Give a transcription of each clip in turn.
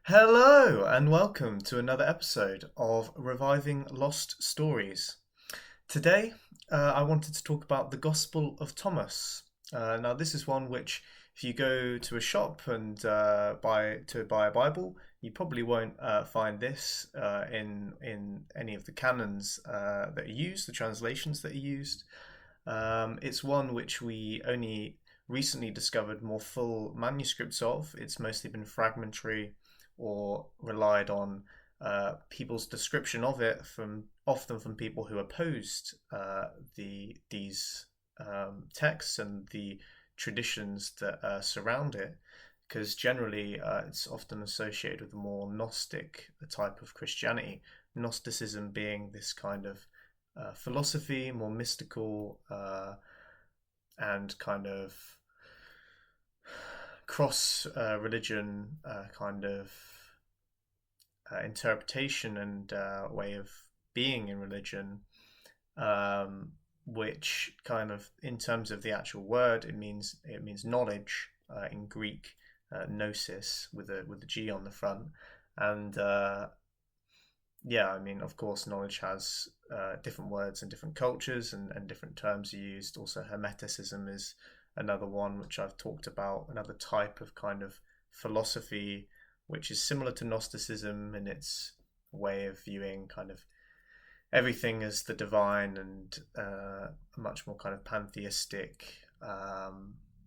Hello, and welcome to another episode of Reviving Lost Stories. Today, I wanted to talk about the Gospel of Thomas. Now, this is one which, if you go to a shop and buy a Bible, you probably won't find this in any of the canons that are used, the translations that are used. It's one which we only recently discovered more full manuscripts of. It's mostly been fragmentary or relied on people's description of it from often from people who opposed these texts and the traditions that surround it, because generally it's often associated with a more Gnostic type of Christianity. Gnosticism being this kind of philosophy, more mystical and kind of cross religion kind of interpretation and way of being in religion, which kind of, in terms of the actual word, it means knowledge in Greek, gnosis with a G on the front, and yeah, I mean, of course, knowledge has different words in different cultures and different terms are used. Also, Hermeticism is another one which I've talked about, another type of kind of philosophy which is similar to Gnosticism in its way of viewing kind of everything as the divine and a much more kind of pantheistic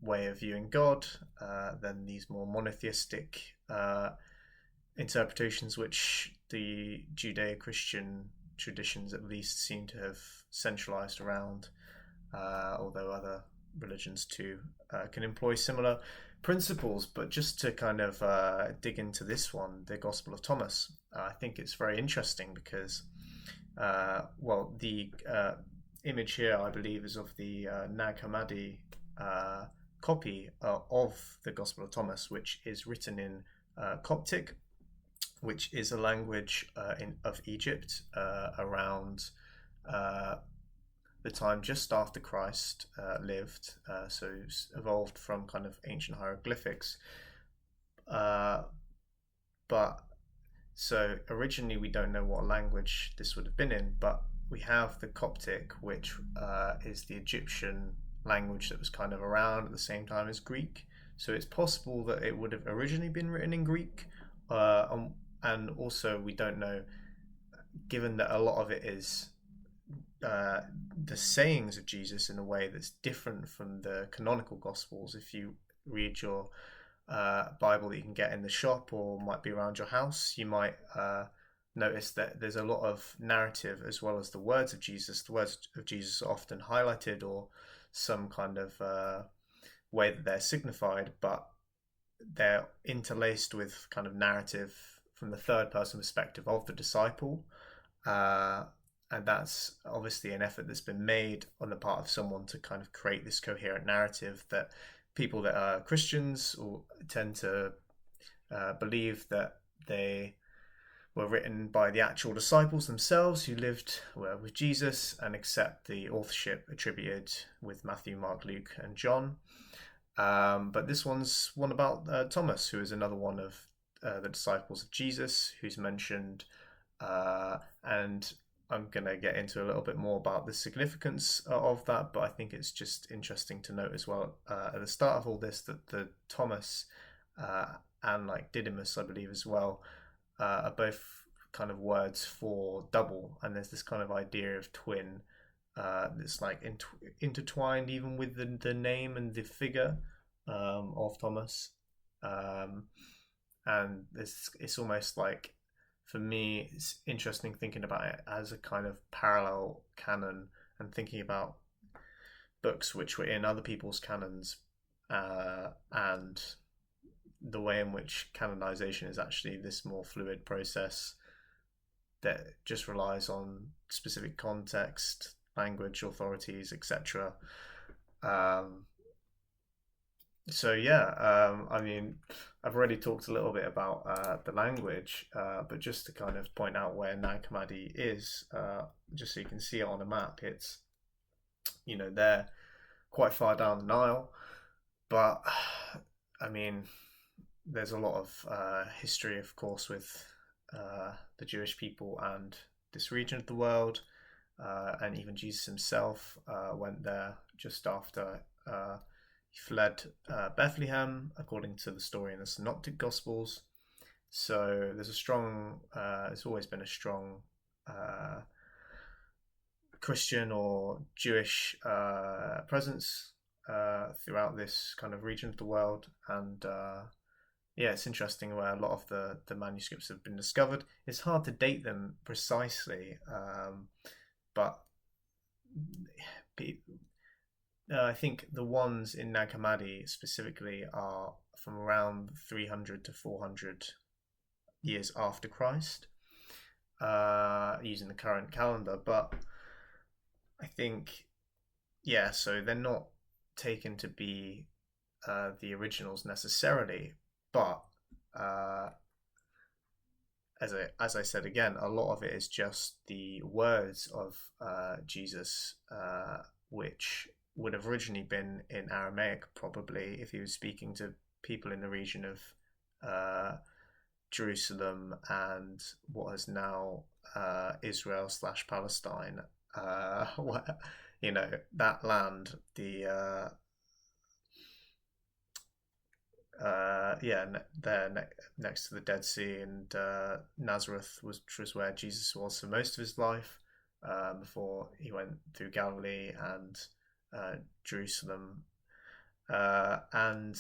way of viewing God than these more monotheistic interpretations which the Judeo-Christian traditions at least seem to have centralized around, although other religions too can employ similar principles. But just to kind of dig into this one, the Gospel of Thomas, I think it's very interesting because, well, the image here, I believe, is of the Nag Hammadi copy of the Gospel of Thomas, which is written in Coptic, which is a language of Egypt around the time just after Christ lived. So it's evolved from kind of ancient hieroglyphics. Uh, but so originally we don't know what language this would have been in, but we have the Coptic, which is the Egyptian language that was kind of around at the same time as Greek. So it's possible that it would have originally been written in Greek. And also, we don't know, given that a lot of it is the sayings of Jesus in a way that's different from the canonical Gospels. If you read your Bible that you can get in the shop or might be around your house, you might notice that there's a lot of narrative as well as the words of Jesus. The words of Jesus are often highlighted or some kind of way that they're signified, but they're interlaced with kind of narrative from the third person perspective of the disciple. Uh, and that's obviously an effort that's been made on the part of someone to kind of create this coherent narrative that people that are Christians or tend to believe that they were written by the actual disciples themselves who lived with Jesus and accept the authorship attributed with Matthew, Mark, Luke, and John. But this one's one about Thomas, who is another one of the disciples of Jesus, who's mentioned, and I'm going to get into a little bit more about the significance of that, but I think it's just interesting to note as well at the start of all this that the Thomas and like Didymus, I believe as well, are both kind of words for double, and there's this kind of idea of twin that's like intertwined even with the name and the figure of Thomas. And it's almost like, for me, it's interesting thinking about it as a kind of parallel canon and thinking about books which were in other people's canons, and the way in which canonization is actually this more fluid process that just relies on specific context, language, authorities, etc. Um, so yeah, I mean, I've already talked a little bit about the language, but just to kind of point out where Nag Hammadi is, just so you can see it on a map, it's, they're quite far down the Nile, but I mean, there's a lot of history, of course, with the Jewish people and this region of the world. And even Jesus himself went there just after he fled Bethlehem, according to the story in the Synoptic Gospels. So there's always been a strong Christian or Jewish presence throughout this kind of region of the world. And yeah, it's interesting where a lot of the manuscripts have been discovered. It's hard to date them precisely, but I think the ones in Nag Hammadi specifically are from around 300 to 400 years after Christ, using the current calendar. But I think, yeah, so they're not taken to be the originals necessarily, but as I said again, a lot of it is just the words of Jesus, which would have originally been in Aramaic, probably, if he was speaking to people in the region of Jerusalem and what is now Israel / Palestine. You know, that land, the yeah, there next to the Dead Sea, and Nazareth which was where Jesus was for most of his life, before he went through Galilee and Jerusalem, and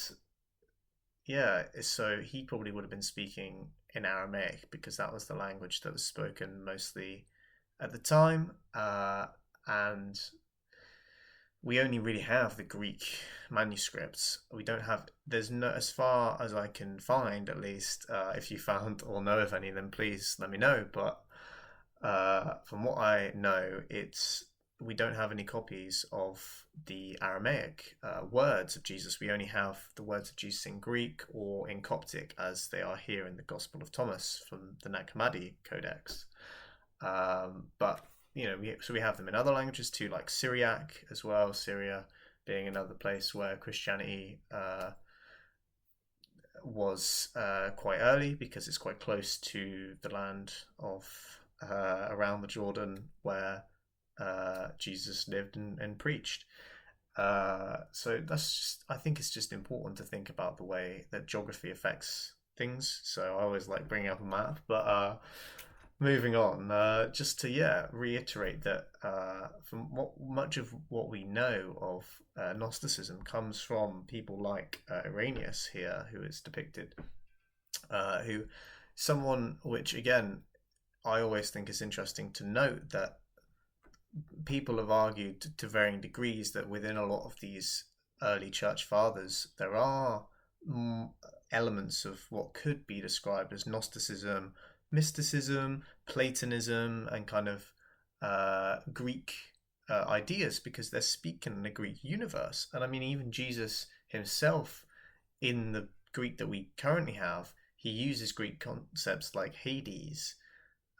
yeah, so he probably would have been speaking in Aramaic because that was the language that was spoken mostly at the time, and we only really have the Greek manuscripts. We don't have, there's no, as far as I can find at least, if you found or know of any, then please let me know. But from what I know, we don't have any copies of the Aramaic words of Jesus. We only have the words of Jesus in Greek or in Coptic, as they are here in the Gospel of Thomas from the Nag Hammadi Codex. But you know, we have them in other languages too, like Syriac as well. Syria being another place where Christianity was quite early, because it's quite close to the land of around the Jordan where Jesus lived and preached. So I think it's just important to think about the way that geography affects things. So I always like bringing up a map, but moving on, just to reiterate that from much of what we know of Gnosticism comes from people like Irenaeus here, who is depicted, who someone which again I always think is interesting to note that people have argued to varying degrees that within a lot of these early church fathers there are elements of what could be described as Gnosticism, mysticism, Platonism, and kind of Greek ideas, because they're speaking in the Greek universe. And I mean, even Jesus himself, in the Greek that we currently have, he uses Greek concepts like Hades,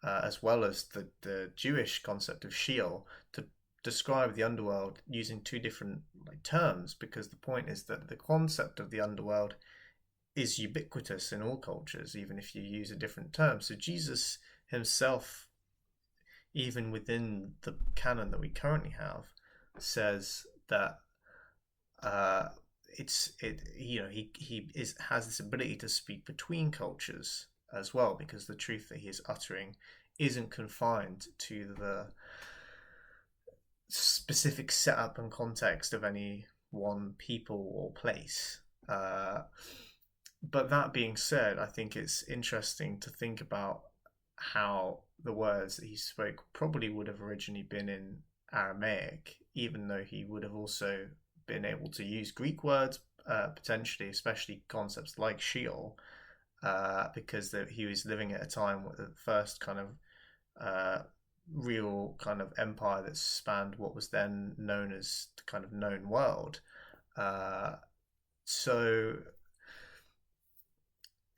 as well as the Jewish concept of Sheol, to describe the underworld using two different terms, because the point is that the concept of the underworld is ubiquitous in all cultures, even if you use a different term. So Jesus himself, even within the canon that we currently have, says that he has this ability to speak between cultures as well, because the truth that he is uttering isn't confined to the specific setup and context of any one people or place. But that being said, I think it's interesting to think about how the words that he spoke probably would have originally been in Aramaic, even though he would have also been able to use Greek words, potentially, especially concepts like Sheol, because he was living at a time with the first kind of real kind of empire that spanned what was then known as the kind of known world. So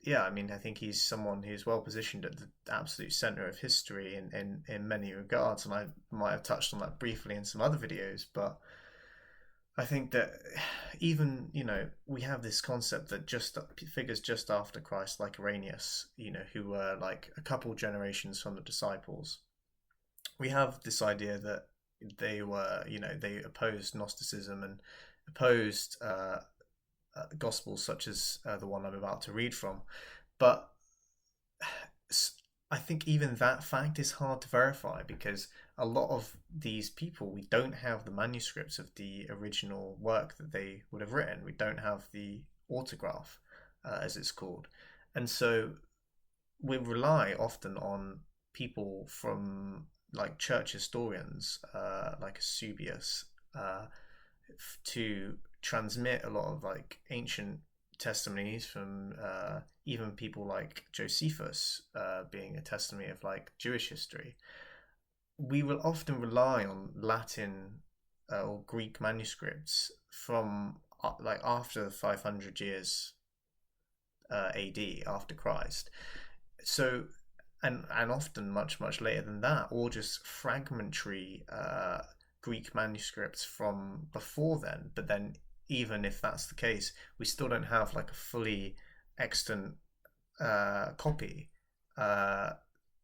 yeah, I mean, I think he's someone who's well positioned at the absolute center of history in many regards, and I might have touched on that briefly in some other videos. But I think that even, we have this concept that just figures just after Christ, like Irenaeus, who were like a couple generations from the disciples. We have this idea that they were, they opposed Gnosticism and opposed gospels such as the one I'm about to read from. But I think even that fact is hard to verify because a lot of these people, we don't have the manuscripts of the original work that they would have written. We don't have the autograph, as it's called. And so we rely often on people from like church historians, like Eusebius, uh, to transmit a lot of like ancient testimonies from even people like Josephus, being a testimony of like Jewish history. We will often rely on Latin or Greek manuscripts from like after 500 years AD, after Christ. So, and often much later than that, or just fragmentary Greek manuscripts from before then. But then, even if that's the case, we still don't have like a fully extant copy. Uh,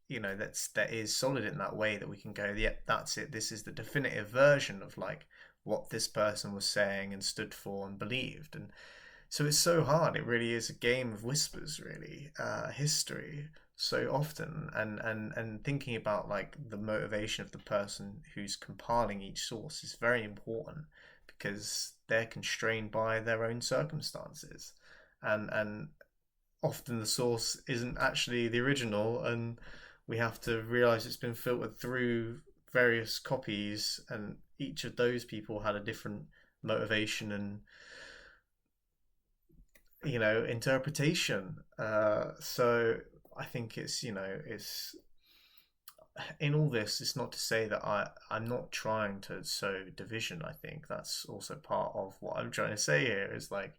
that is solid in that way that we can go, yeah, that's it. This is the definitive version of like what this person was saying and stood for and believed. And so it's so hard. It really is a game of whispers, really. History so often, and thinking about like the motivation of the person who's compiling each source is very important because they're constrained by their own circumstances, and often the source isn't actually the original, and we have to realize it's been filtered through various copies, and each of those people had a different motivation and interpretation. So I think it's in all this. It's not to say that I'm not trying to sow division. I think that's also part of what I'm trying to say here. Is like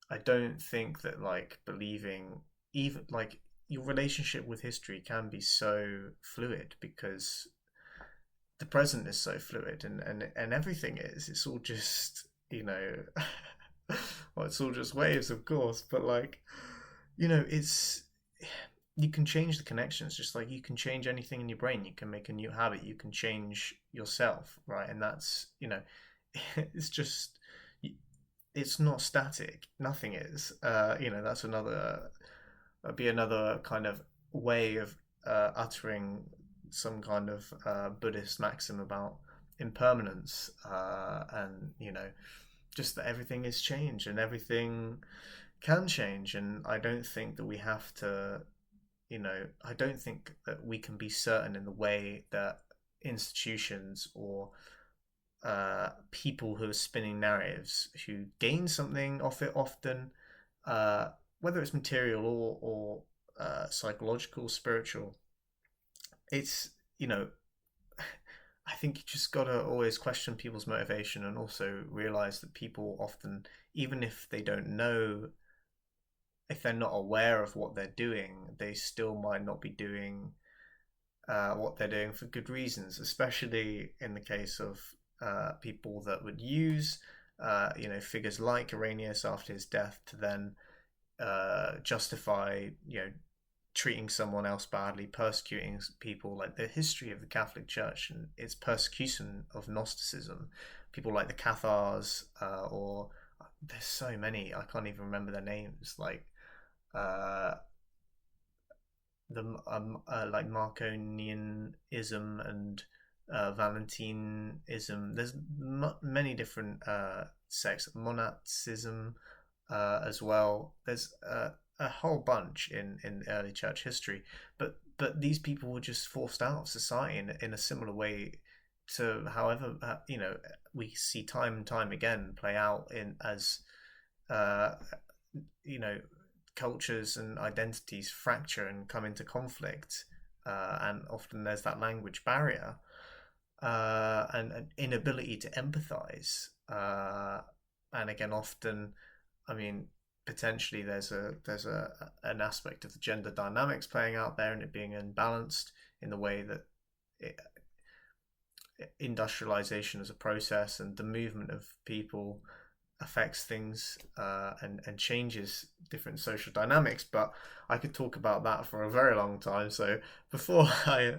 I don't think that like believing even like your relationship with history can be so fluid because the present is so fluid and everything is. It's all just well, it's all just waves, of course, but like it's you can change the connections just like you can change anything in your brain. You can make a new habit, you can change yourself, right? And that's it's just it's not static. Nothing is. That's another that'd be another kind of way of uttering some kind of Buddhist maxim about impermanence, and just that everything is change and everything can change. And I don't think that we have to, I don't think that we can be certain in the way that institutions or people who are spinning narratives who gain something off it often, uh, whether it's material or psychological, spiritual. It's I think you just gotta always question people's motivation and also realize that people often, even if they don't know, if they're not aware of what they're doing, they still might not be doing what they're doing for good reasons, especially in the case of people that would use, figures like Irenaeus after his death to then justify, treating someone else badly, persecuting people. Like the history of the Catholic Church and its persecution of Gnosticism, people like the Cathars, or there's so many, I can't even remember their names, like uh, the like Marconianism and Valentinism. There's many different sects, monasticism as well. There's a whole bunch in early church history, but these people were just forced out of society in a similar way to however we see time and time again play out in as uh, you know cultures and identities fracture and come into conflict, and often there's that language barrier, and an inability to empathize, and again often, I mean, potentially there's a an aspect of the gender dynamics playing out there and it being unbalanced in the way that it, industrialization as a process and the movement of people affects things, and changes different social dynamics. But I could talk about that for a very long time. So before I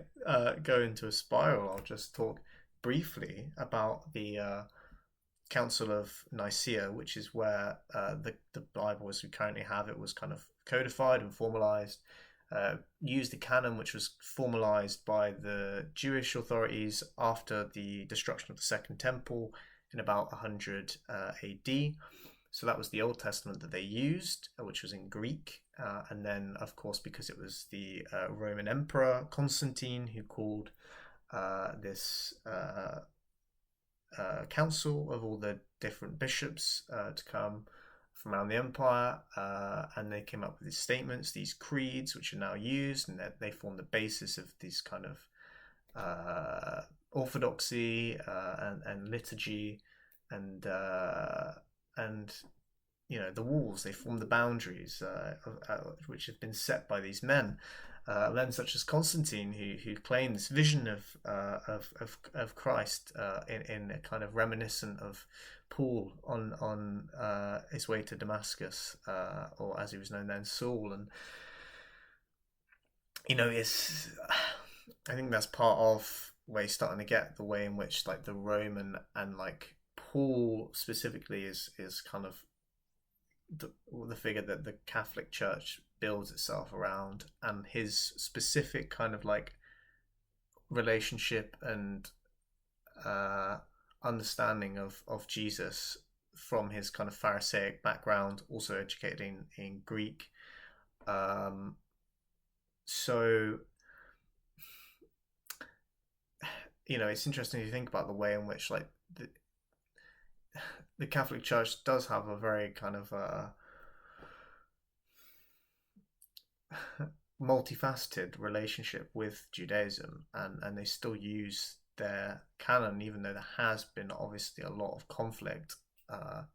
go into a spiral, I'll just talk briefly about the Council of Nicaea, which is where the Bible as we currently have it was kind of codified and formalized. Used the canon, which was formalized by the Jewish authorities after the destruction of the Second Temple in about 100 AD. So that was the Old Testament that they used, which was in Greek. And then, of course, because it was the Roman Emperor Constantine who called this council of all the different bishops to come from around the empire, and they came up with these statements, these creeds, which are now used, and they form the basis of these kind of orthodoxy and liturgy, and the walls. They form the boundaries which have been set by these men. Men such as Constantine, who claimed this vision of Christ in a kind of reminiscent of Paul on his way to Damascus, or as he was known then, Saul. And it's I think that's part of where you're starting to get the way in which like the Roman and like Paul specifically is kind of the figure that the Catholic Church builds itself around, and his specific kind of like relationship and understanding of Jesus from his kind of Pharisaic background, also educated in Greek. So it's interesting to think about the way in which like the Catholic Church does have a very kind of multifaceted relationship with Judaism, and they still use their canon, even though there has been obviously a lot of conflict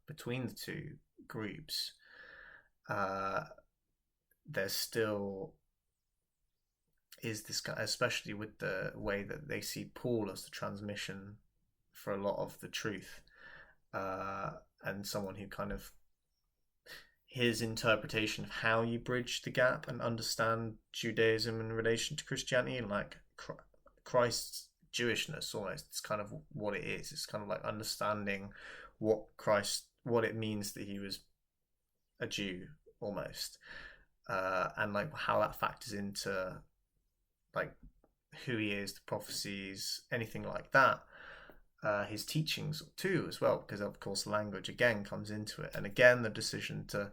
between the two groups. There still is this, especially with the way that they see Paul as the transmission for a lot of the truth, and someone who kind of his interpretation of how you bridge the gap and understand Judaism in relation to Christianity, and like Christ's Jewishness, almost. It's kind of what it is. It's kind of like understanding what it means that he was a Jew, almost, and like how that factors into like who he is, the prophecies, anything like that. His teachings too, as well, because of course language again comes into it, and again the decision to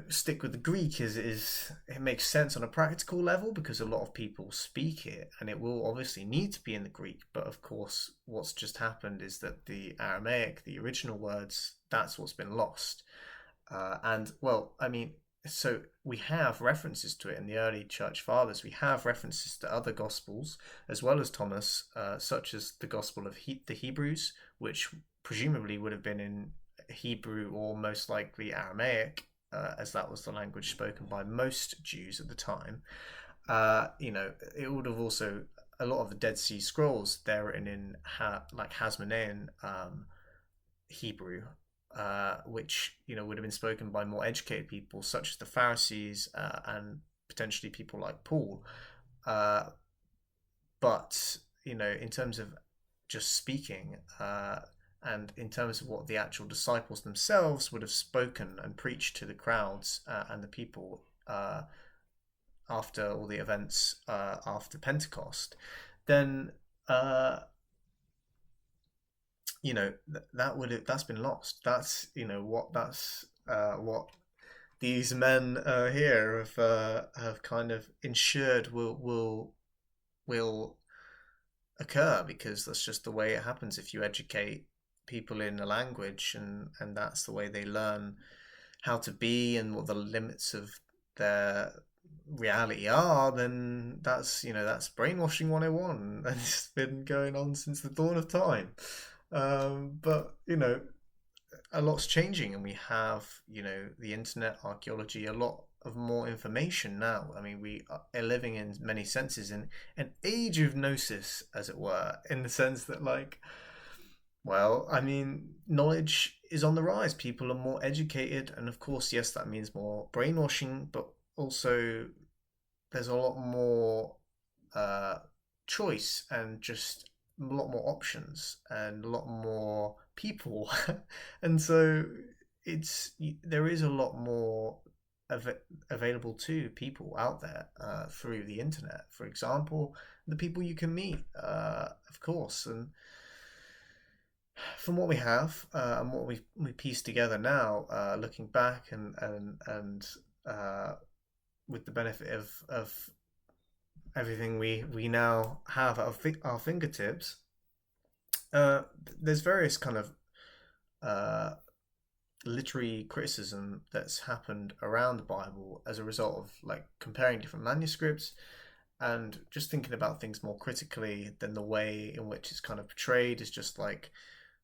stick with the Greek is it makes sense on a practical level because a lot of people speak it, and it will obviously need to be in the Greek. But of course, what's just happened is that the Aramaic, the original words, that's what's been lost. And well, I mean, so we have references to it in the early church fathers. We have references to other gospels as well as Thomas, such as the Gospel of the Hebrews, which presumably would have been in Hebrew or most likely Aramaic, as that was the language spoken by most Jews at the time. It would have also, a lot of the Dead Sea Scrolls, they're written in like Hasmonean Hebrew, which would have been spoken by more educated people, such as the Pharisees, and potentially people like Paul. But in terms of just speaking, and in terms of what the actual disciples themselves would have spoken and preached to the crowds and the people after all the events after Pentecost, then that's been lost. That's what these men here have kind of ensured will occur, because that's just the way it happens. If you educate people in a language, and that's the way they learn how to be and what the limits of their reality are, then that's brainwashing 101, and it's been going on since the dawn of time. But a lot's changing, and we have the internet, archaeology, a lot of more information now. I mean, we are living in many senses in an age of gnosis, as it were, in the sense that, like, well, I mean, knowledge is on the rise. People are more educated, and of course, yes, that means more brainwashing, but also there's a lot more uh, choice and just a lot more options and a lot more people, and so it's there is a lot more av available to people out there through the internet. For example, the people you can meet, of course, and from what we have and what we piece together now, looking back and with the benefit of everything we now have at our fingertips, uh, there's various kind of uh, literary criticism that's happened around the Bible as a result of like comparing different manuscripts and just thinking about things more critically than the way in which it's kind of portrayed is just like,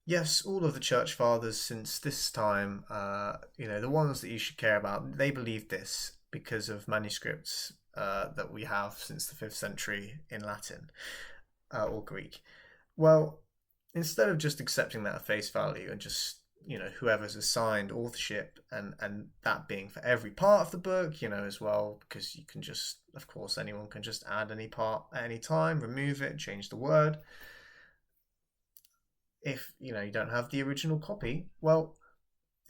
yes, all of the church fathers since this time, the ones that you should care about, they believe this because of manuscripts that we have since the 5th century in Latin or Greek. Well, instead of just accepting that at face value and just whoever's assigned authorship and that being for every part of the book, as well, because you can just, of course, anyone can just add any part at any time, remove it, change the word. If you don't have the original copy, well,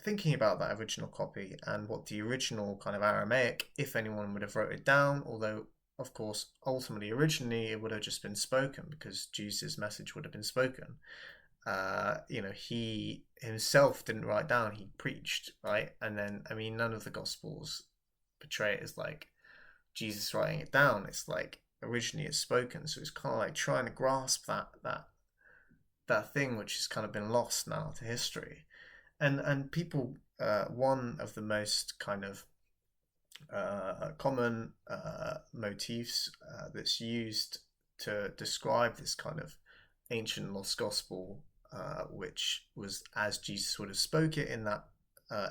thinking about that original copy and what the original kind of Aramaic, if anyone would have wrote it down, although of course ultimately originally it would have just been spoken because Jesus' message would have been spoken. He himself didn't write down, he preached, right? And then, I mean, none of the Gospels portray it as like Jesus writing it down. It's like originally it's spoken, so it's kind of like trying to grasp that thing which has kind of been lost now to history. And people, one of the most kind of common motifs that's used to describe this kind of ancient lost gospel, which was as Jesus would have spoke it in that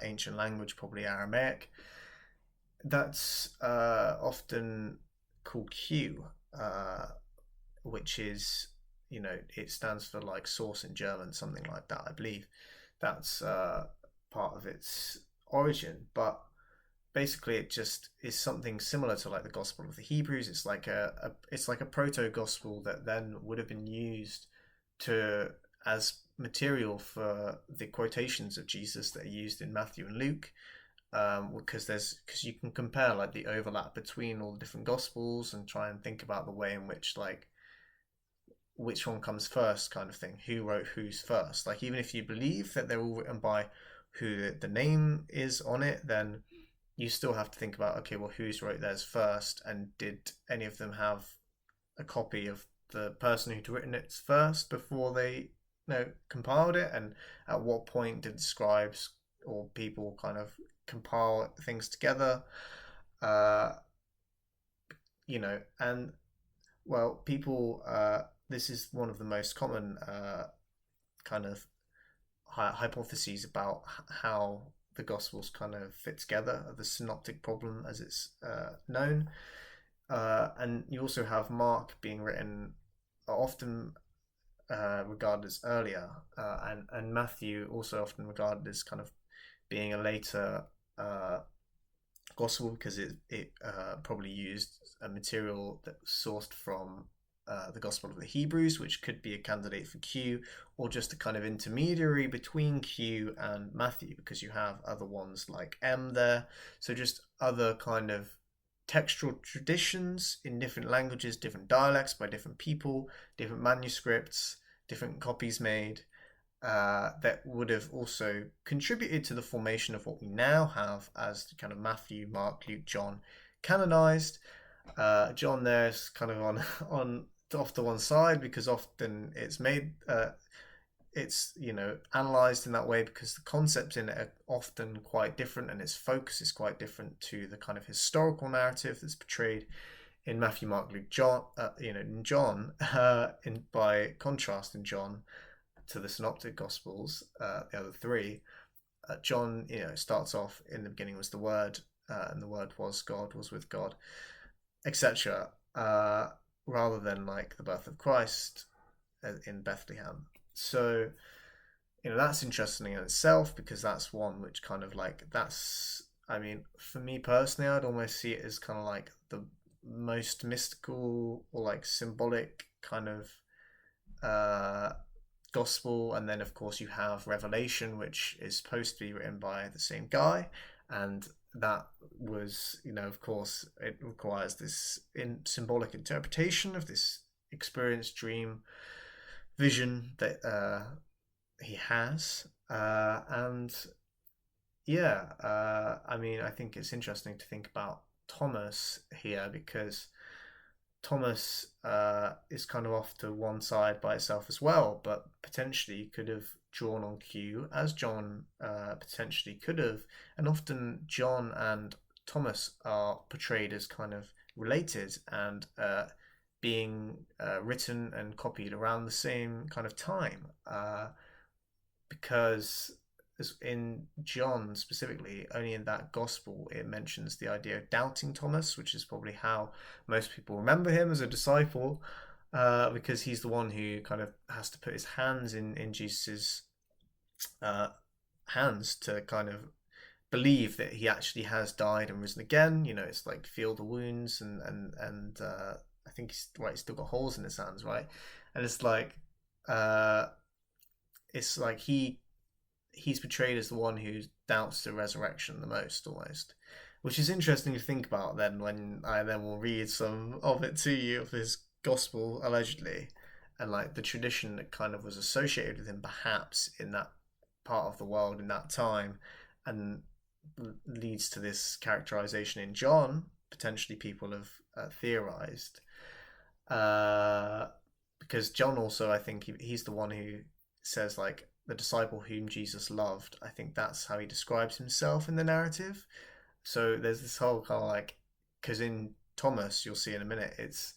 ancient language, probably Aramaic. That's often called Q, which is, it stands for like source in German, something like that, I believe. That's part of its origin, but basically it just is something similar to like the Gospel of the Hebrews. It's like it's like a proto gospel that then would have been used to as material for the quotations of Jesus that are used in Matthew and Luke, because you can compare like the overlap between all the different gospels and try and think about the way in which like which one comes first kind of thing, who wrote who's first. Like even if you believe that they're all written by who the name is on it, then you still have to think about, okay, well, who's wrote theirs first, and did any of them have a copy of the person who'd written it first before they compiled it, and at what point did the scribes or people kind of compile things together, uh, and well, people, this is one of the most common kind of hypotheses about how the Gospels kind of fit together, the synoptic problem as it's known. And you also have Mark being written often regarded as earlier, and Matthew also often regarded as kind of being a later gospel because it probably used a material that was sourced from the Gospel of the Hebrews, which could be a candidate for Q, or just a kind of intermediary between Q and Matthew, because you have other ones like M there. So just other kind of textual traditions in different languages, different dialects by different people, different manuscripts, different copies made, that would have also contributed to the formation of what we now have as the kind of Matthew, Mark, Luke, John canonized. John there is kind of on off to one side because often it's made it's analyzed in that way because the concepts in it are often quite different and its focus is quite different to the kind of historical narrative that's portrayed in Matthew, Mark, Luke, John. In John, by contrast, in John to the Synoptic Gospels, the other three, John, starts off in the beginning was the Word, and the Word was God, was with God, etc. Rather than like the birth of Christ in Bethlehem. So that's interesting in itself, because that's one which kind of like that's I mean, for me personally, I'd almost see it as kind of like the most mystical or like symbolic kind of uh, gospel. And then of course you have Revelation, which is supposed to be written by the same guy, and that was, of course, it requires this symbolic interpretation of this experience, dream, vision that he has. And yeah, I mean, I think it's interesting to think about Thomas here, because Thomas is kind of off to one side by itself as well, but potentially could have drawn on Q, as John potentially could have. And often John and Thomas are portrayed as kind of related, and being written and copied around the same kind of time, because in John specifically, only in that gospel, it mentions the idea of doubting Thomas, which is probably how most people remember him as a disciple, because he's the one who kind of has to put his hands in Jesus's uh, hands to kind of believe that he actually has died and risen again. It's like feel the wounds, and I think he's right. He's still got holes in his hands, right? And uh, it's like he's portrayed as the one who doubts the resurrection the most, almost, which is interesting to think about. Then, when I then will read some of it to you, of his gospel allegedly, and like the tradition that kind of was associated with him, perhaps in that part of the world in that time, and leads to this characterization in John. Potentially, people have theorized, uh, because John also, I think he's the one who says like the disciple whom Jesus loved. I think that's how he describes himself in the narrative. So there's this whole kind of like, because in Thomas, you'll see in a minute, it's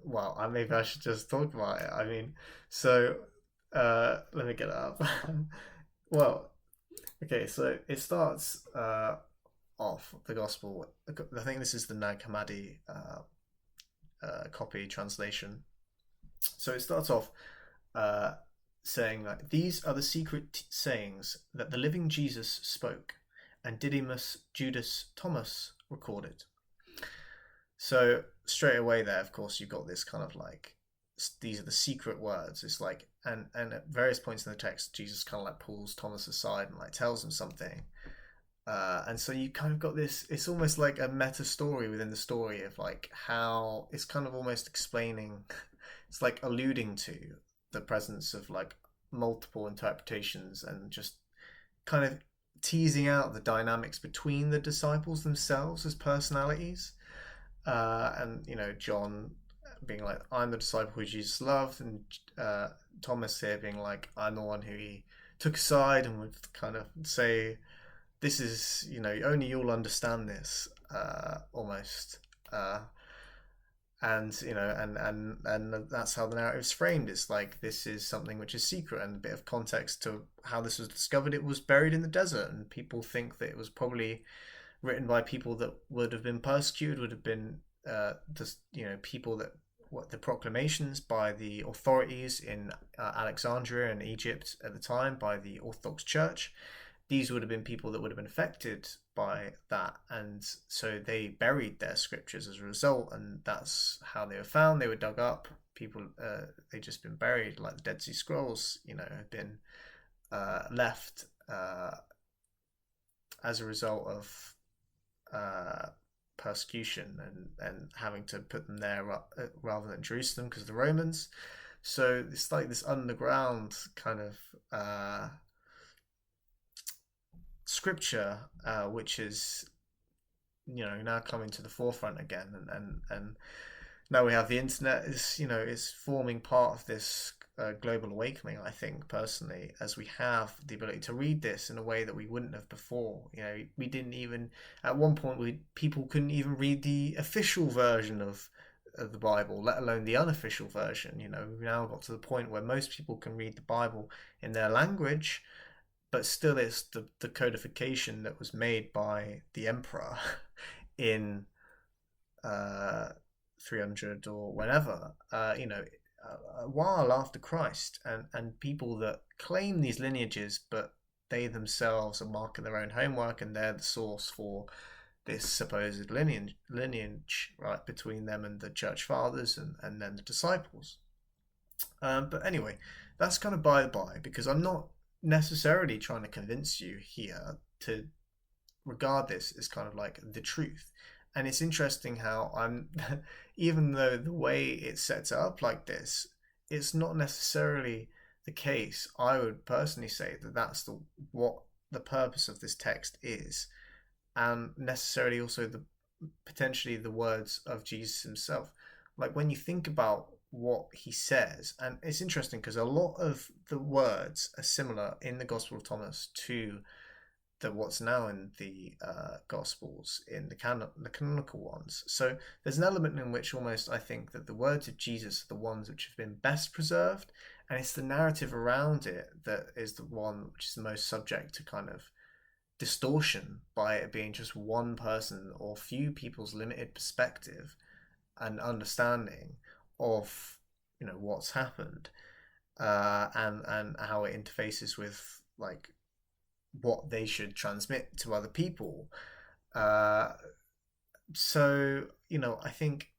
well, maybe I should just talk about it. I mean, so let me get it up. Well, okay, so it starts off the gospel. I think this is the Nag Hammadi copy translation. So it starts off uh, saying that these are the secret sayings that the living Jesus spoke, and Didymus Judas Thomas recorded. So straight away there, of course, you've got this kind of like, these are the secret words. It's like, and at various points in the text, Jesus kind of like pulls Thomas aside and like tells him something. And so you kind of got this, it's almost like a meta story within the story of like how it's kind of almost explaining, it's like alluding to the presence of like multiple interpretations, and just kind of teasing out the dynamics between the disciples themselves as personalities. And John being like, I'm the disciple who Jesus loved, and Thomas here being like, I'm the one who he took aside and would kind of say, this is, only you'll understand this, almost. And and that's how the narrative's framed. It's like, this is something which is secret, and a bit of context to how this was discovered. It was buried in the desert, and people think that it was probably written by people that would have been persecuted, would have been just people that, what, the proclamations by the authorities in Alexandria and Egypt at the time, by the Orthodox Church. These would have been people that would have been affected by that, and so they buried their scriptures as a result, and that's how they were found. They were dug up. People, they just been buried, like the Dead Sea Scrolls, have been left as a result of persecution, and having to put them there rather than Jerusalem because of the Romans. So it's like this underground kind of scripture, which is now coming to the forefront again, and now we have the internet is forming part of this global awakening. I think personally, as we have the ability to read this in a way that we wouldn't have before. We didn't even, at one point, people couldn't even read the official version of the Bible, let alone the unofficial version. We've now got to the point where most people can read the Bible in their language, but still it's the codification that was made by the emperor in uh, 300 or whenever, a while after Christ, and people that claim these lineages, but they themselves are marking their own homework, and they're the source for this supposed lineage, right, between them and the church fathers, and then the disciples. But anyway, that's kind of by the by, because I'm not necessarily trying to convince you here to regard this as kind of like the truth. And it's interesting how I'm, even though the way it sets it up like this, it's not necessarily the case. I would personally say that that's what the purpose of this text is, and necessarily also the potentially the words of Jesus himself. Like when you think about what he says, and it's interesting because a lot of the words are similar in the Gospel of Thomas to what's now in the Gospels in the canonical ones. So there's an element in which almost I think that the words of Jesus are the ones which have been best preserved, and it's the narrative around it that is the one which is the most subject to kind of distortion by it being just one person or few people's limited perspective and understanding of what's happened, and how it interfaces with like what they should transmit to other people. Uh, so I think,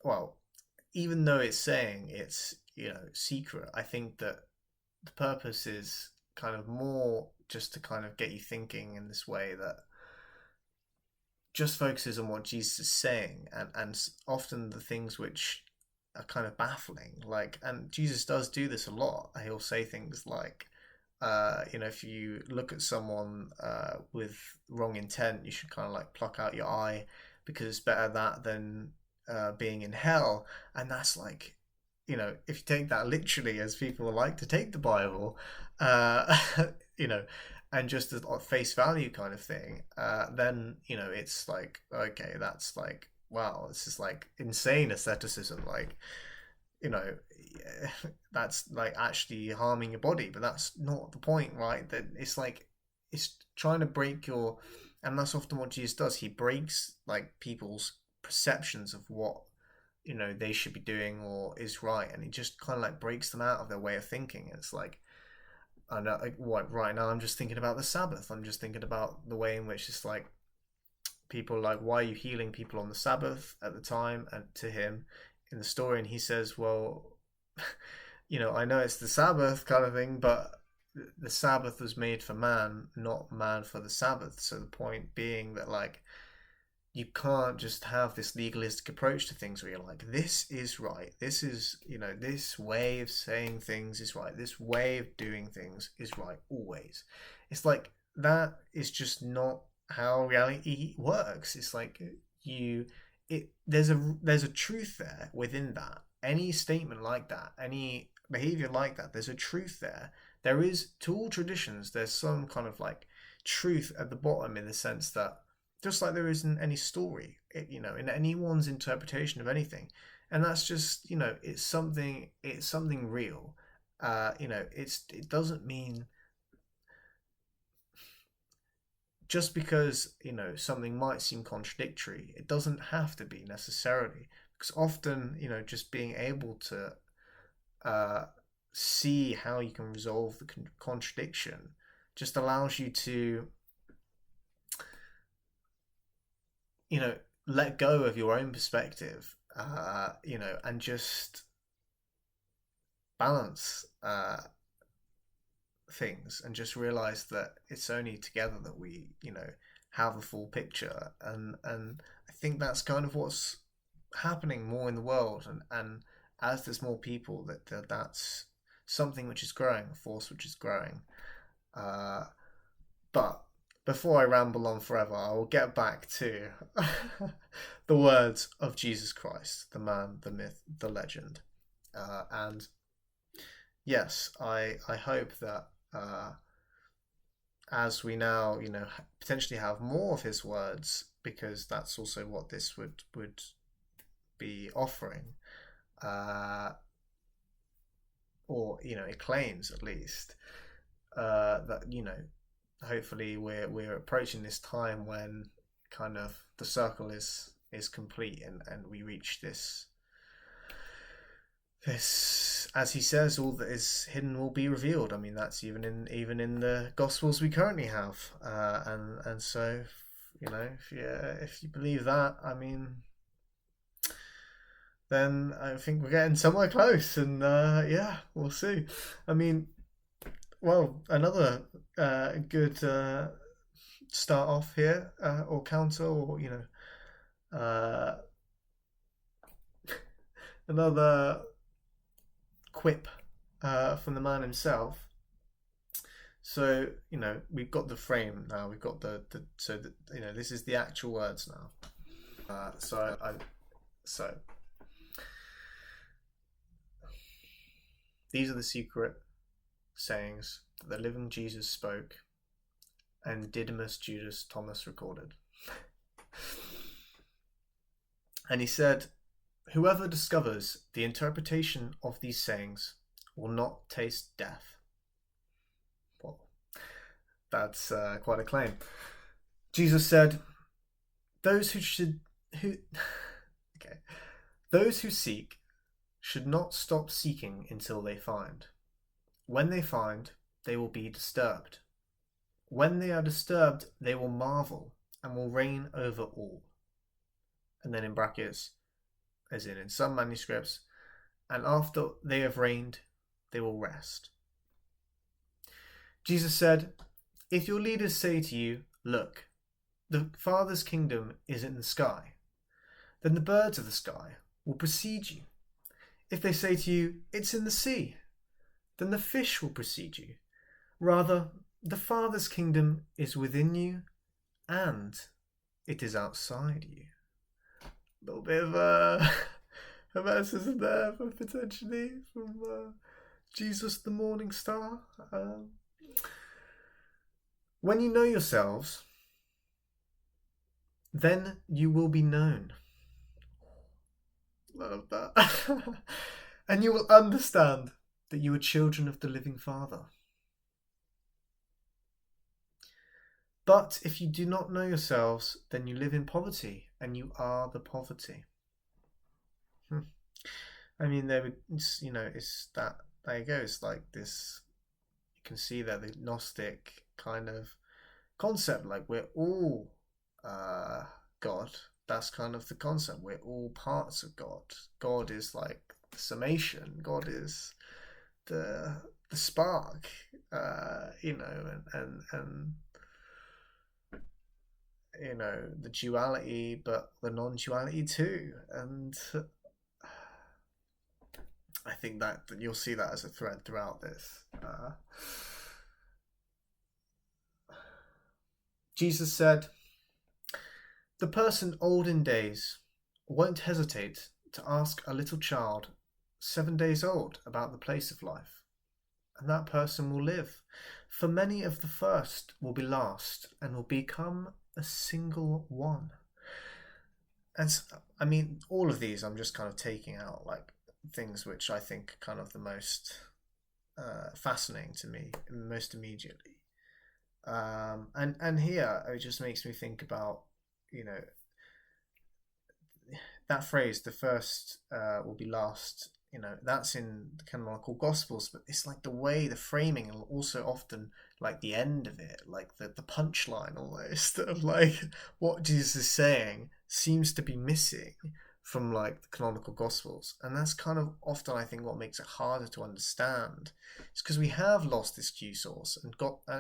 well, even though it's saying it's secret, I think that the purpose is kind of more just to kind of get you thinking in this way that just focuses on what Jesus is saying, and often the things which are kind of baffling. Like, and Jesus does do this a lot. He'll say things like, if you look at someone with wrong intent, you should kind of like pluck out your eye because it's better that than being in hell. And that's like, if you take that literally, as people like to take the Bible, uh, you know, and just as face value kind of thing, then it's like, okay, that's like, wow, this is like insane asceticism. Like, you know, that's like actually harming your body, but that's not the point, right? That it's like it's trying to break your, and that's often what Jesus does. He breaks like people's perceptions of what they should be doing or is right, and he just kind of like breaks them out of their way of thinking. It's like, I know, like, what, right now I'm just thinking about the Sabbath. I'm just thinking about the way in which it's like people like, why are you healing people on the Sabbath at the time? And to him in the story, and he says, well, I know it's the Sabbath kind of thing, but the Sabbath was made for man, not man for the Sabbath. So the point being that like you can't just have this legalistic approach to things where you're like, this is right, this is this way of saying things is right, this way of doing things is right always. It's like that is just not how reality works. It's like you there's a truth there within that. Any statement like that, any behavior like that, there's a truth there. There is, to all traditions, there's some kind of like truth at the bottom, in the sense that just like there isn't any story, in anyone's interpretation of anything, and that's just it's something real. It doesn't mean just because something might seem contradictory, it doesn't have to be necessarily, because often just being able to uh, see how you can resolve the contradiction just allows you to you know let go of your own perspective, and just balance things, and just realize that it's only together that we have a full picture. And I think that's kind of what's happening more in the world, and as there's more people, that's something which is growing, a force which is growing. uh, but before I ramble on forever, I will get back to the words of Jesus Christ, the man, the myth, the legend. And yes, I hope that as we now, potentially have more of his words, because that's also what this would be offering. Uh, or it claims at least that hopefully we're approaching this time when kind of the circle is complete, and we reach this, as he says, all that is hidden will be revealed. I mean, that's even in the Gospels we currently have, and so if you believe that, I mean, then I think we're getting somewhere close, and yeah, we'll see. I mean, well, another good start off here, or counter, or uh, another quip from the man himself. So we've got the frame now. We've got the so that this is the actual words now. So these are the secret sayings that the living Jesus spoke, and Didymus Judas Thomas recorded. And he said, "Whoever discovers the interpretation of these sayings will not taste death." Well, that's quite a claim. Jesus said, "Those who okay, those who seek should not stop seeking until they find. When they find, they will be disturbed. When they are disturbed, they will marvel and will reign over all." And then in brackets, as in some manuscripts, "and after they have reigned, they will rest." Jesus said, "If your leaders say to you, 'Look, the Father's kingdom is in the sky,' then the birds of the sky will precede you. If they say to you, 'It's in the sea,' then the fish will precede you. Rather, the Father's kingdom is within you, and it is outside you." A little bit of hermeticism there, potentially, from Jesus the Morning Star. When you know yourselves, then you will be known. Love that. And you will understand that you are children of the living Father. But if you do not know yourselves, then you live in poverty, and you are the poverty. I mean, it's that, there you go. It's like this, you can see that the Gnostic kind of concept, like we're all God. That's kind of the concept. We're all parts of God. God is like the summation. God is the spark, and the duality, but the non-duality too. And I think that you'll see that as a thread throughout this. Jesus said, "The person old in days won't hesitate to ask a little child 7 days old about the place of life, and that person will live. For many of the first will be last and will become a single one." And I mean, all of these I'm just kind of taking out like things which I think are kind of the most fascinating to me most immediately. And here it just makes me think about that phrase, "the first will be last." That's in the canonical Gospels, but it's like the way, the framing, and also often like the end of it, like the punchline almost of like what Jesus is saying seems to be missing from like the canonical Gospels, and that's kind of often, I think, what makes it harder to understand. It's because we have lost this Q source, and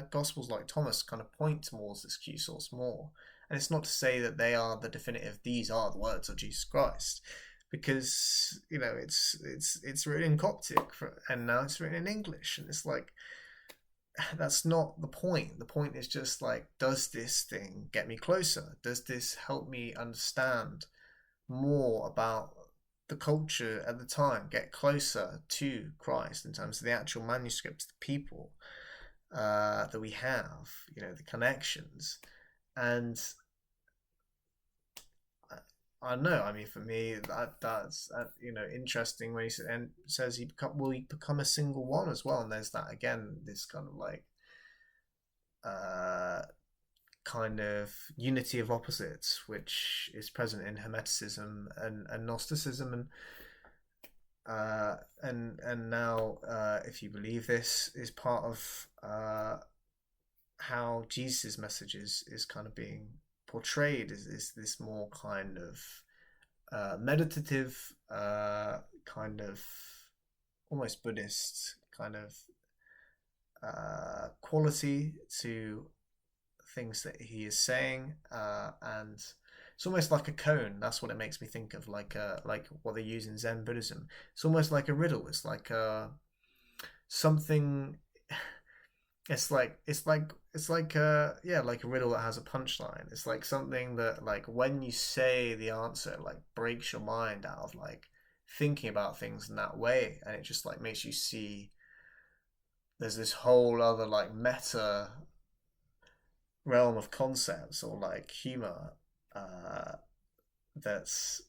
Gospels like Thomas kind of point towards this Q source more. And it's not to say that they are the definitive, these are the words of Jesus Christ, because it's written in Coptic, and now it's written in English, and it's like, that's not the point. The point is just like, does this thing get me closer? Does this help me understand more about the culture at the time, get closer to Christ in terms of the actual manuscripts, the people that we have, the connections? And I know. I mean, for me, that's interesting when says will he become a single one as well, and there's that again, this kind of like uh kind of unity of opposites, which is present in Hermeticism and Gnosticism, and now, if you believe this, is part of how Jesus' message is kind of being portrayed, is this more kind of meditative, kind of almost Buddhist kind of quality to things that he is saying, and it's almost like a cone. That's what it makes me think of, like what they use in Zen Buddhism. It's almost like a riddle. It's like something. It's like yeah, like a riddle that has a punchline. It's like something that, like, when you say the answer, like, breaks your mind out of like thinking about things in that way, and it just like makes you see there's this whole other like meta realm of concepts or like humor, uh, that's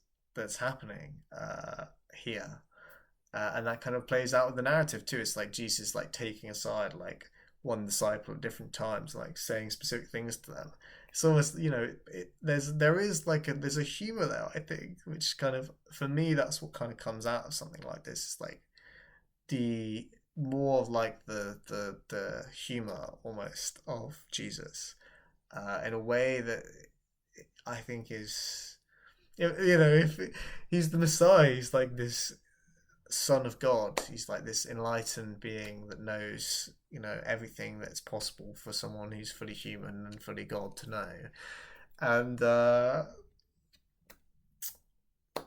happening here, and that kind of plays out with the narrative too. It's like Jesus like taking aside like one disciple at different times, like saying specific things to them. It's almost, there's a humor there, I think, which kind of, for me, that's what kind of comes out of something like this. It's like the more of like the humor almost of Jesus, in a way that I think is, if he's the Messiah, he's like this Son of God. He's like this enlightened being that knows, everything that's possible for someone who's fully human and fully God to know. And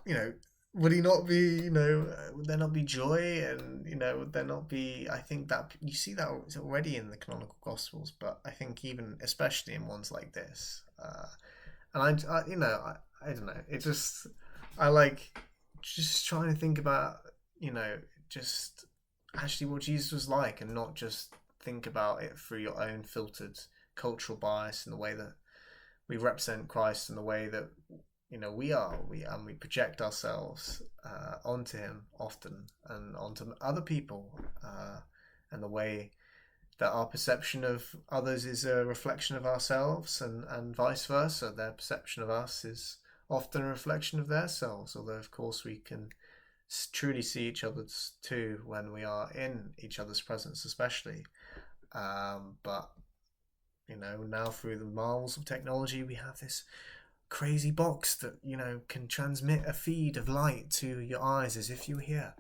you know, would he not be? Would there not be joy? And would there not be? I think that you see that it's already in the canonical Gospels, but I think even especially in ones like this, and I don't know. It just, I like just trying to think about, just actually what Jesus was like, and not just think about it through your own filtered cultural bias and the way that we represent Christ, and the way that we project ourselves onto him often, and onto other people, and the way that our perception of others is a reflection of ourselves, and vice versa. Their perception of us is often a reflection of their selves, although of course we can truly see each other's too when we are in each other's presence, especially. But now through the marvels of technology, we have this crazy box that can transmit a feed of light to your eyes as if you were here.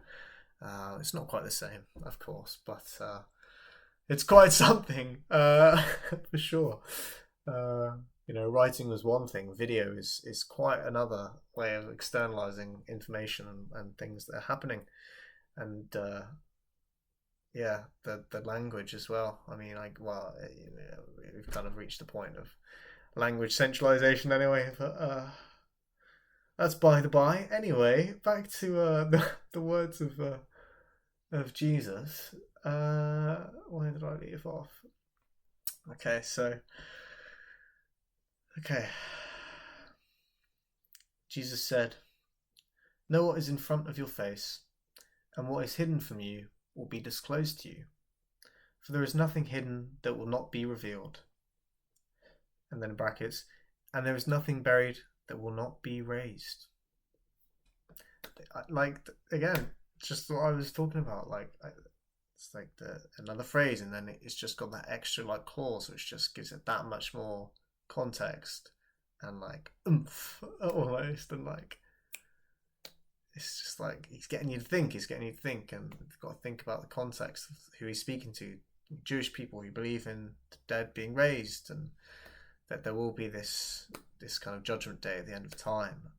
It's not quite the same, of course, but it's quite something, for sure. Writing was one thing. Video is quite another way of externalizing information, and things that are happening, and yeah, the language as well. I mean, like, well, we've kind of reached the point of language centralization anyway, but that's by the by. Anyway, back to the words of Jesus. Where did I leave off? Okay, so okay. Jesus said, "Know what is in front of your face, and what is hidden from you will be disclosed to you. For there is nothing hidden that will not be revealed." And then in brackets, "and there is nothing buried that will not be raised." Like, again, just what I was talking about. Like, it's like another phrase, and then it's just got that extra like clause, which just gives it that much more context and like oomph almost, and like it's just like he's getting you to think. And you've got to think about the context of who he's speaking to. Jewish people who believe in the dead being raised, and that there will be this kind of judgment day at the end of time,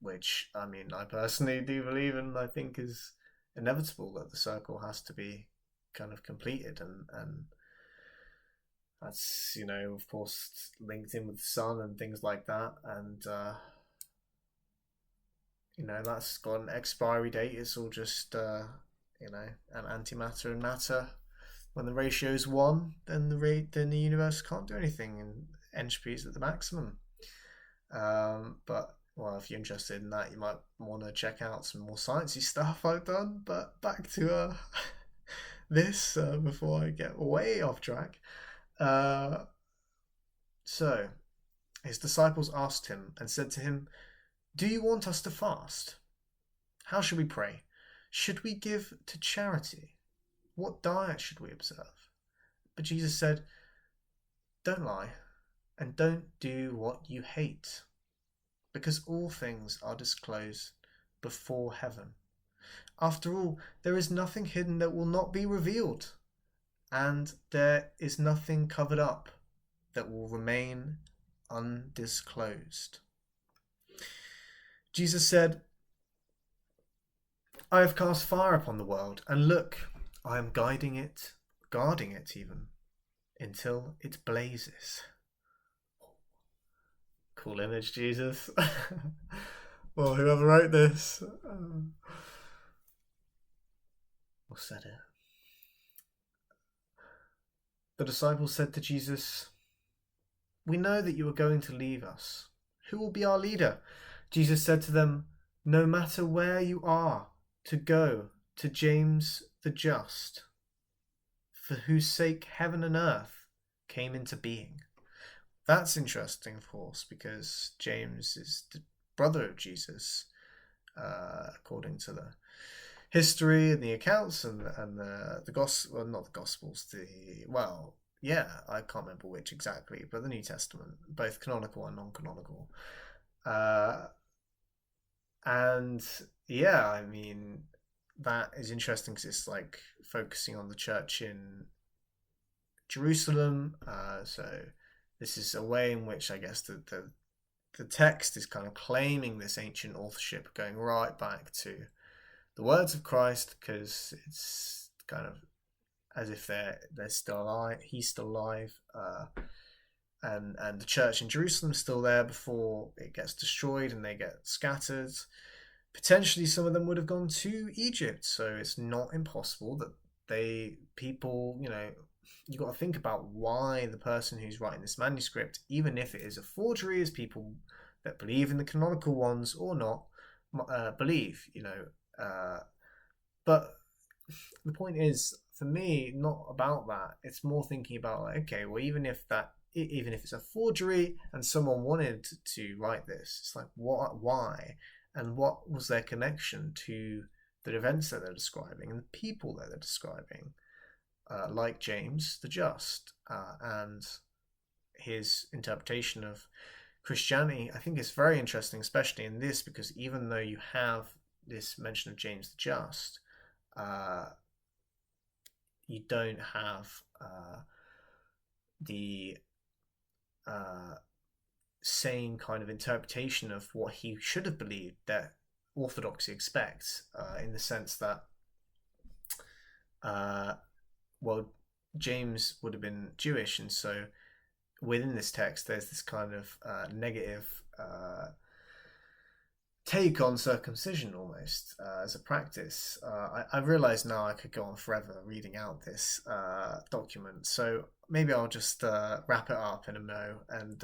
which, I mean, I personally do believe in. I think is inevitable, that the circle has to be kind of completed, and that's, of course, linked in with the sun and things like that, and that's got an expiry date. It's all just an antimatter and matter. When the ratio is 1, then the universe can't do anything, and entropy is at the maximum. But well, if you're interested in that, you might want to check out some more sciencey stuff I've done. But back to this before I get way off track. Uh, so his disciples asked him and said to him, "Do you want us to fast? How should we pray? Should we give to charity? What diet should we observe?" But Jesus said, "Don't lie, and don't do what you hate, because all things are disclosed before heaven. After all, there is nothing hidden that will not be revealed, and there is nothing covered up that will remain undisclosed." Jesus said, "I have cast fire upon the world, and look, I am guarding it even, until it blazes." Cool image, Jesus. Well, whoever wrote this, or said it. The disciples said to Jesus, "We know that you are going to leave us. Who will be our leader?" Jesus said to them, "No matter where you are to go to James the Just, for whose sake heaven and earth came into being." That's interesting, of course, because James is the brother of Jesus, according to the history and the accounts and the gospel, well, not the gospels, I can't remember which exactly, but the New Testament, both canonical and non-canonical. And yeah, I mean, that is interesting because it's like focusing on the church in Jerusalem. So this is a way in which I guess the text is kind of claiming this ancient authorship, going right back to the words of Christ, because it's kind of as if they're still alive. He's still alive, and the church in Jerusalem is still there before it gets destroyed and they get scattered. Potentially, some of them would have gone to Egypt, so it's not impossible that people, you got to think about why the person who's writing this manuscript, even if it is a forgery, is people that believe in the canonical ones or not, believe, but the point is, for me, not about that. It's more thinking about, like, okay, well, even if it's a forgery and someone wanted to write this, it's like, why, and what was their connection to the events that they're describing and the people that they're describing, like James the Just, and his interpretation of Christianity. I think it's very interesting, especially in this, because even though you have this mention of James the Just, you don't have the same kind of interpretation of what he should have believed that orthodoxy expects, in the sense that, well, James would have been Jewish, and so within this text there's this kind of negative take on circumcision almost, as a practice. I realize now I could go on forever reading out this document, so maybe I'll just wrap it up in a mo and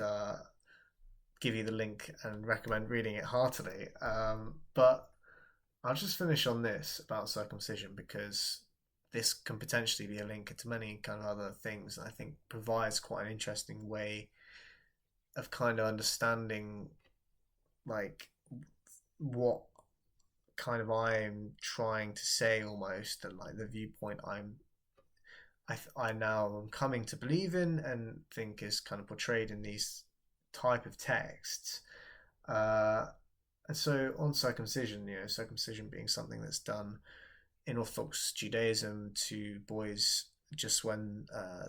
give you the link and recommend reading it heartily. But I'll just finish on this about circumcision, because this can potentially be a link to many kind of other things, and I think provides quite an interesting way of kind of understanding, like, what kind of I'm trying to say almost, and like the viewpoint I now am coming to believe in and think is kind of portrayed in these type of texts. And so on circumcision, circumcision being something that's done in Orthodox Judaism to boys just when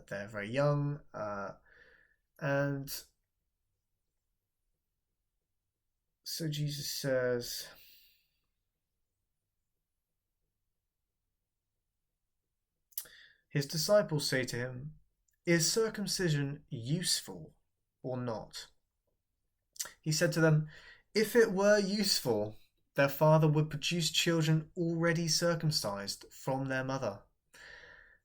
they're very young, and so Jesus says, his disciples say to him, "Is circumcision useful or not?" He said to them, "If it were useful, their father would produce children already circumcised from their mother.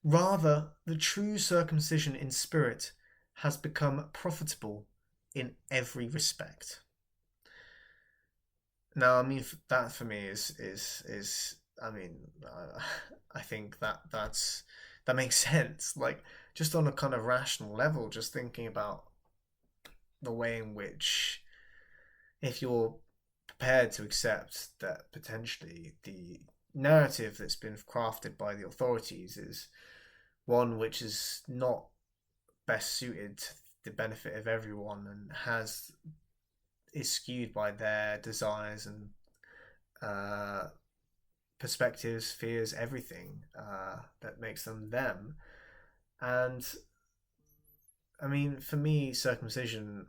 Rather, the true circumcision in spirit has become profitable in every respect." No, I mean that for me is I mean I think that makes sense. Like just on a kind of rational level, just thinking about the way in which if you're prepared to accept that potentially the narrative that's been crafted by the authorities is one which is not best suited to the benefit of everyone and has is skewed by their desires and uh, perspectives, fears, everything that makes them them. And I mean, for me, circumcision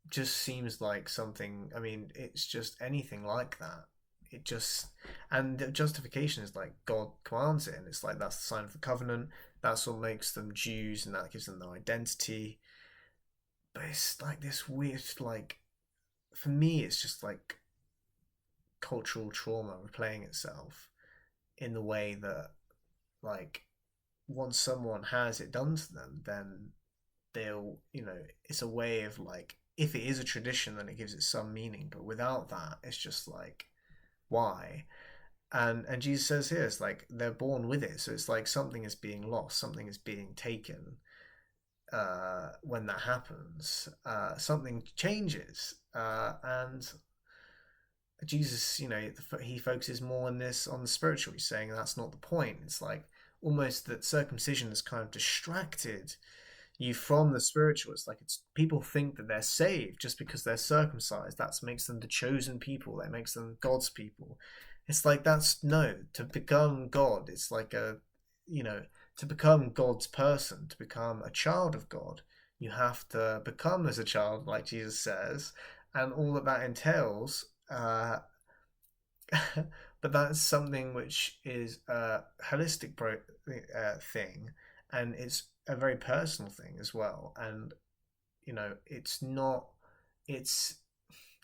just seems like something. I mean, it's just anything like that. It just and the justification is like God commands it, and it's like that's the sign of the covenant. That's what makes them Jews, and that gives them their identity. But it's like this weird, like for me, it's just like cultural trauma replaying itself in the way that like once someone has it done to them, then they'll, it's a way of like, if it is a tradition, then it gives it some meaning. But without that, it's just like, why? And Jesus says here, it's like they're born with it. So it's like something is being lost, something is being taken. When that happens, something changes. And Jesus, he focuses more on this on the spiritual. He's saying that's not the point. It's like almost that circumcision has kind of distracted you from the spiritual. It's like it's people think that they're saved just because they're circumcised. That makes them the chosen people. That makes them God's people. It's like that's no to become God. It's like to become God's person, to become a child of God. You have to become as a child, like Jesus says, and all that that entails. But that's something which is a holistic thing, and it's a very personal thing as well. And it's not. It's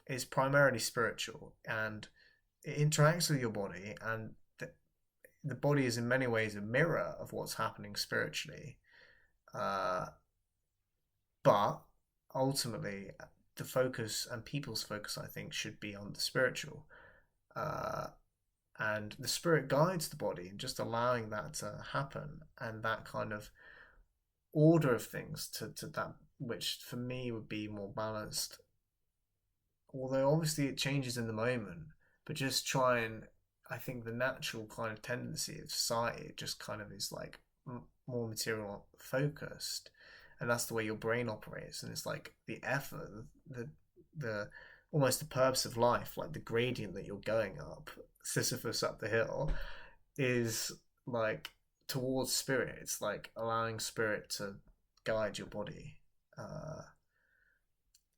it's primarily spiritual, and it interacts with your body, and the body is in many ways a mirror of what's happening spiritually. Uh, but ultimately, the focus and people's focus, I think, should be on the spiritual. Uh, and the spirit guides the body and just allowing that to happen and that kind of order of things to that which for me would be more balanced, although obviously it changes in the moment, but just try and I think the natural kind of tendency of society just kind of is like more material focused, and that's the way your brain operates, and it's like the effort, the almost the purpose of life, like the gradient that you're going up, Sisyphus up the hill, is like towards spirit. It's like allowing spirit to guide your body, uh,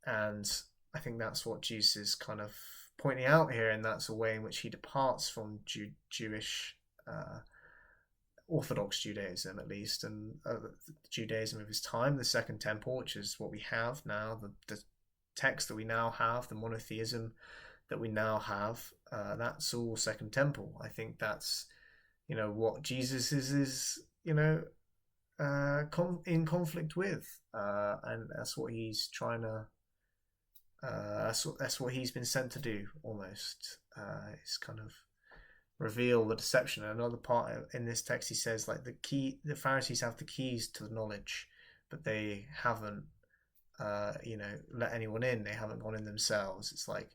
and I think that's what Jesus is kind of pointing out here, and that's a way in which he departs from Jewish, Orthodox Judaism at least, and Judaism of his time, the Second Temple, which is what we have now, the text that we now have, the monotheism that we now have, that's all Second Temple. I think that's what Jesus is in conflict with, and that's what he's trying to. That's what he's been sent to do. Almost, is kind of reveal the deception. And another part in this text, he says like the Pharisees have the keys to the knowledge, but they haven't, let anyone in. They haven't gone in themselves. It's like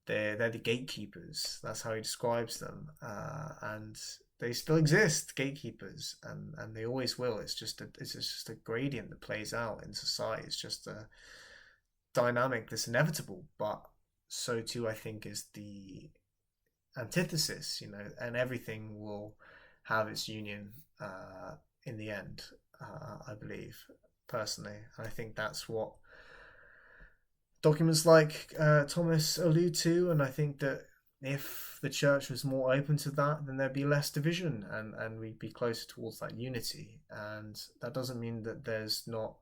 they're the gatekeepers. That's how he describes them, and they still exist, gatekeepers, and they always will. It's just a gradient that plays out in society. It's just a dynamic that's inevitable, but so too I think is the antithesis, and everything will have its union in the end. I believe personally, and I think that's what documents like Thomas allude to, and I think that if the church was more open to that, then there'd be less division, and we'd be closer towards that unity. And that doesn't mean that there's not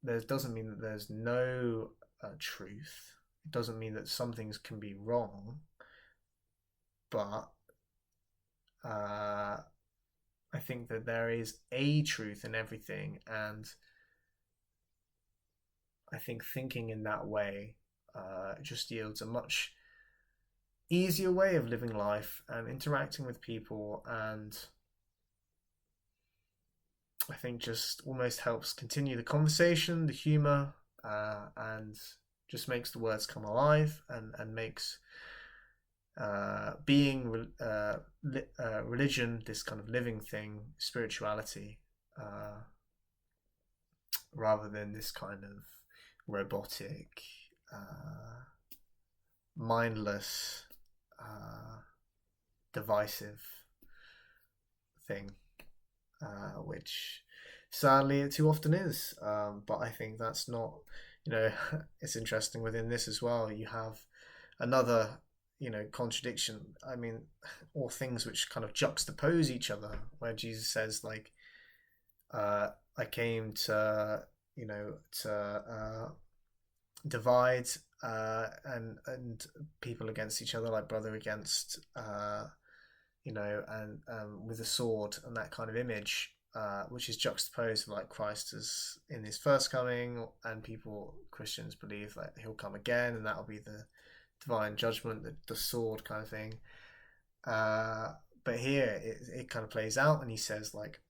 there doesn't mean that there's no truth. It doesn't mean that some things can be wrong, but I think that there is a truth in everything, and I think thinking in that way It just yields a much easier way of living life and interacting with people, and I think just almost helps continue the conversation, the humor, and just makes the words come alive, and makes religion, this kind of living thing, spirituality, uh, rather than this kind of robotic, uh, mindless, divisive thing, which sadly it too often is. But I think that's not, you know, it's interesting within this as well. You have another, contradiction. I mean, or things which kind of juxtapose each other, where Jesus says, like, I came to, divide, and people against each other, like brother against, and with a sword, and that kind of image, which is juxtaposed with, like, Christ as in his first coming, and Christians believe that he'll come again, and that'll be the divine judgment, the sword kind of thing. But here it kind of plays out, and he says, like,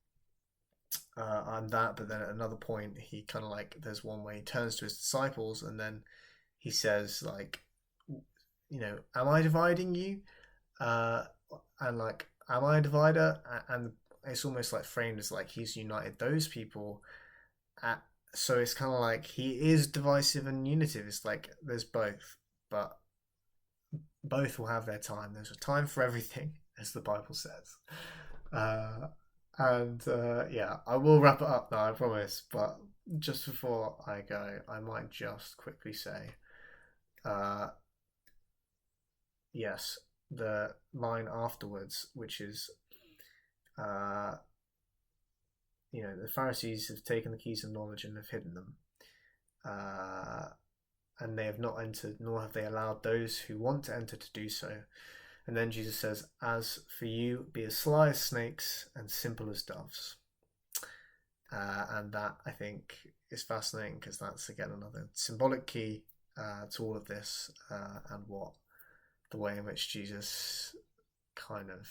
I'm that, but then at another point he kind of, like, there's one way he turns to his disciples, and then he says, like, am I dividing you? And, like, am I a divider? And it's almost like framed as like he's united those people. So it's kind of like he is divisive and unitive. It's like there's both, but both will have their time. There's a time for everything, as the Bible says. Uh, and yeah, I will wrap it up now, I promise. But just before I go, I might just quickly say, uh, yes, the line afterwards, which is, uh, the Pharisees have taken the keys of knowledge and have hidden them. And they have not entered, nor have they allowed those who want to enter to do so. And then Jesus says, as for you, be as sly as snakes and simple as doves. And that, I think, is fascinating, because that's, again, another symbolic key to all of this, and the way in which Jesus kind of,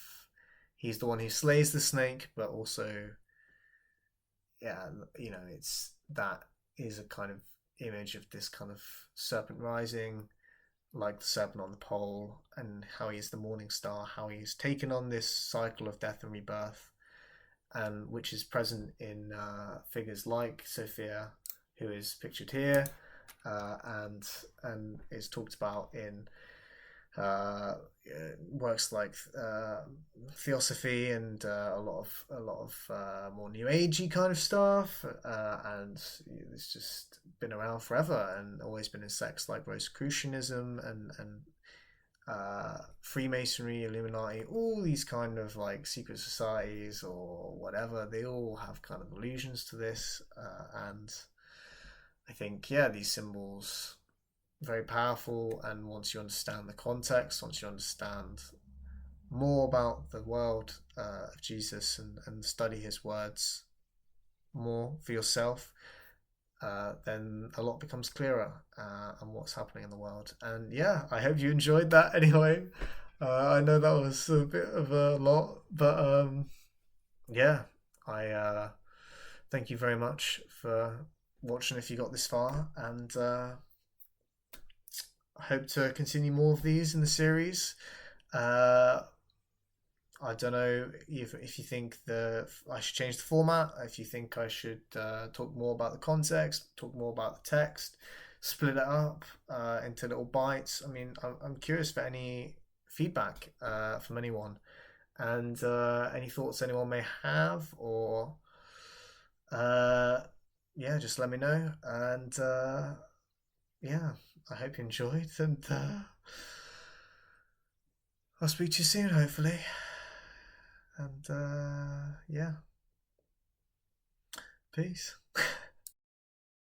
he's the one who slays the snake, but also, yeah, it's, that is a kind of image of this kind of serpent rising, like the serpent on the pole, and how he is the morning star, how he's taken on this cycle of death and rebirth, and which is present in figures like Sophia, who is pictured here, and is talked about in works like Theosophy, and a lot of more New Agey kind of stuff, and it's just been around forever and always been in sects like Rosicrucianism and Freemasonry, Illuminati, all these kind of, like, secret societies or whatever. They all have kind of allusions to this, and I think, yeah, these symbols, very powerful. And once you understand the context, once you understand more about the world of Jesus, and study his words more for yourself, then a lot becomes clearer, on what's happening in the world. And yeah, I hope you enjoyed that anyway. I know that was a bit of a lot, but yeah, I thank you very much for watching if you got this far, and I hope to continue more of these in the series. Uh, I don't know if you think I should change the format. If you think I should talk more about the context, talk more about the text, split it up into little bites. I mean, I'm curious for any feedback from anyone, and any thoughts anyone may have, or yeah, just let me know. And yeah, I hope you enjoyed, and I'll speak to you soon, hopefully. And yeah, peace.